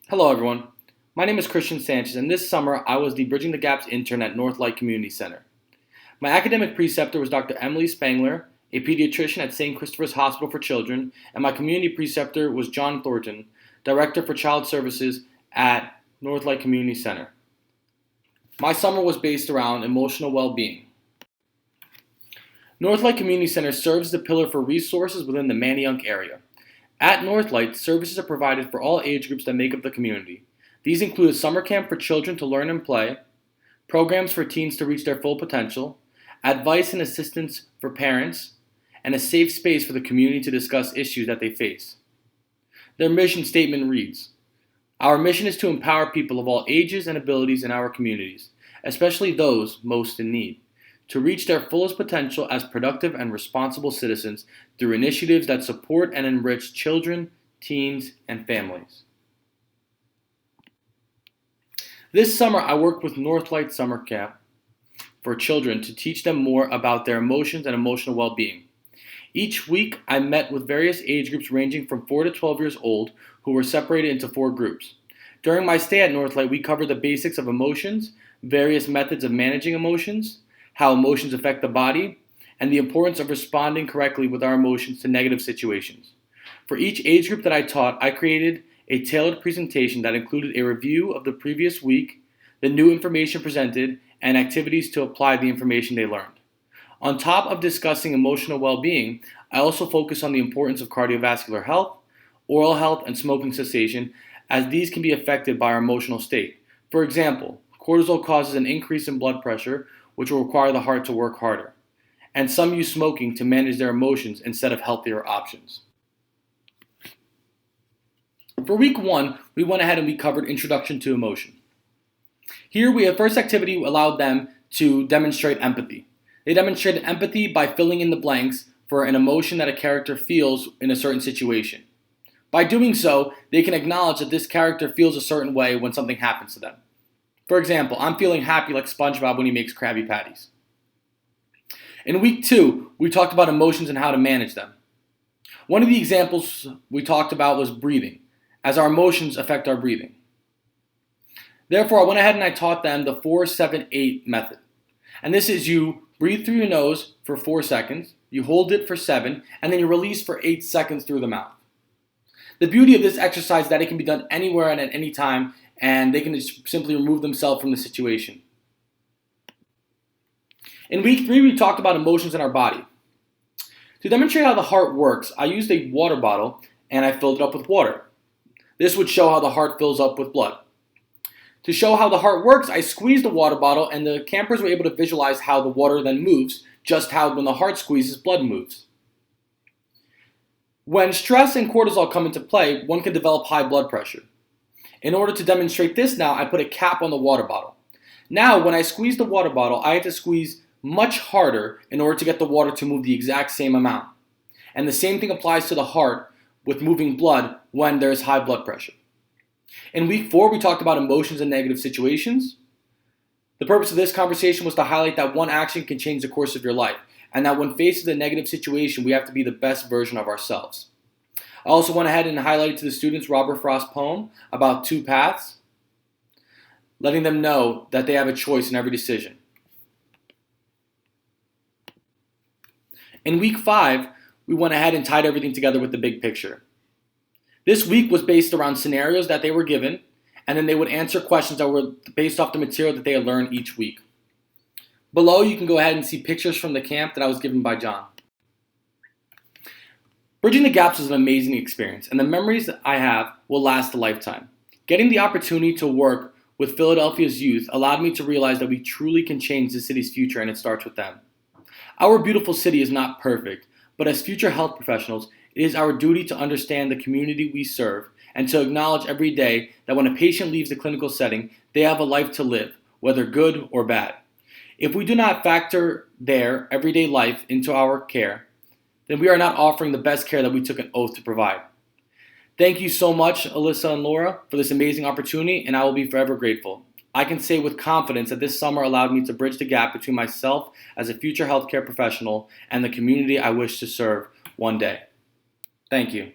Hello, everyone. My name is Christian Sanchez, and this summer I was the Bridging the Gaps intern at Northlight Community Center. My academic preceptor was Dr. Emily Spangler, a pediatrician at St. Christopher's Hospital for Children, and my community preceptor was John Thornton, Director for Child Services at Northlight Community Center. My summer was based around emotional well-being. Northlight Community Center serves as the pillar for resources within the Manayunk area. At Northlight, services are provided for all age groups that make up the community. These include a summer camp for children to learn and play, programs for teens to reach their full potential, advice and assistance for parents, and a safe space for the community to discuss issues that they face. Their mission statement reads, "Our mission is to empower people of all ages and abilities in our communities, especially those most in need, to reach their fullest potential as productive and responsible citizens through initiatives that support and enrich children, teens, and families." This summer, I worked with Northlight Summer Camp for children to teach them more about their emotions and emotional well-being. Each week, I met with various age groups ranging from 4 to 12 years old who were separated into 4 groups. During my stay at Northlight, we covered the basics of emotions, various methods of managing emotions, how emotions affect the body, and the importance of responding correctly with our emotions to negative situations. For each age group that I taught, I created a tailored presentation that included a review of the previous week, the new information presented, and activities to apply the information they learned. On top of discussing emotional well-being, I also focus on the importance of cardiovascular health, oral health, and smoking cessation, as these can be affected by our emotional state. For example, cortisol causes an increase in blood pressure, which will require the heart to work harder. And some use smoking to manage their emotions instead of healthier options. For week 1, we went ahead and we covered Introduction to Emotion. Here, first activity allowed them to demonstrate empathy. They demonstrated empathy by filling in the blanks for an emotion that a character feels in a certain situation. By doing so, they can acknowledge that this character feels a certain way when something happens to them. For example, I'm feeling happy like SpongeBob when he makes Krabby Patties. In week 2, we talked about emotions and how to manage them. One of the examples we talked about was breathing, as our emotions affect our breathing. Therefore, I went ahead and I taught them the 4-7-8 method. And this is you breathe through your nose for 4 seconds, you hold it for 7, and then you release for 8 seconds through the mouth. The beauty of this exercise is that it can be done anywhere and at any time, and they can just simply remove themselves from the situation. In week 3, we talked about emotions in our body. To demonstrate how the heart works, I used a water bottle and I filled it up with water. This would show how the heart fills up with blood. To show how the heart works, I squeezed the water bottle and the campers were able to visualize how the water then moves, just how when the heart squeezes, blood moves. When stress and cortisol come into play, one can develop high blood pressure. In order to demonstrate this now, I put a cap on the water bottle. Now, when I squeeze the water bottle, I have to squeeze much harder in order to get the water to move the exact same amount. And the same thing applies to the heart with moving blood when there is high blood pressure. In week 4, we talked about emotions in negative situations. The purpose of this conversation was to highlight that one action can change the course of your life, and that when faced with a negative situation, we have to be the best version of ourselves. I also went ahead and highlighted to the students Robert Frost's poem about 2 paths, letting them know that they have a choice in every decision. In week 5, we went ahead and tied everything together with the big picture. This week was based around scenarios that they were given, and then they would answer questions that were based off the material that they had learned each week. Below, you can go ahead and see pictures from the camp that I was given by John. Bridging the Gaps was an amazing experience, and the memories that I have will last a lifetime. Getting the opportunity to work with Philadelphia's youth allowed me to realize that we truly can change the city's future, and it starts with them. Our beautiful city is not perfect, but as future health professionals, it is our duty to understand the community we serve and to acknowledge every day that when a patient leaves the clinical setting, they have a life to live, whether good or bad. If we do not factor their everyday life into our care, then we are not offering the best care that we took an oath to provide. Thank you so much, Alyssa and Laura, for this amazing opportunity, and I will be forever grateful. I can say with confidence that this summer allowed me to bridge the gap between myself as a future healthcare professional and the community I wish to serve one day. Thank you.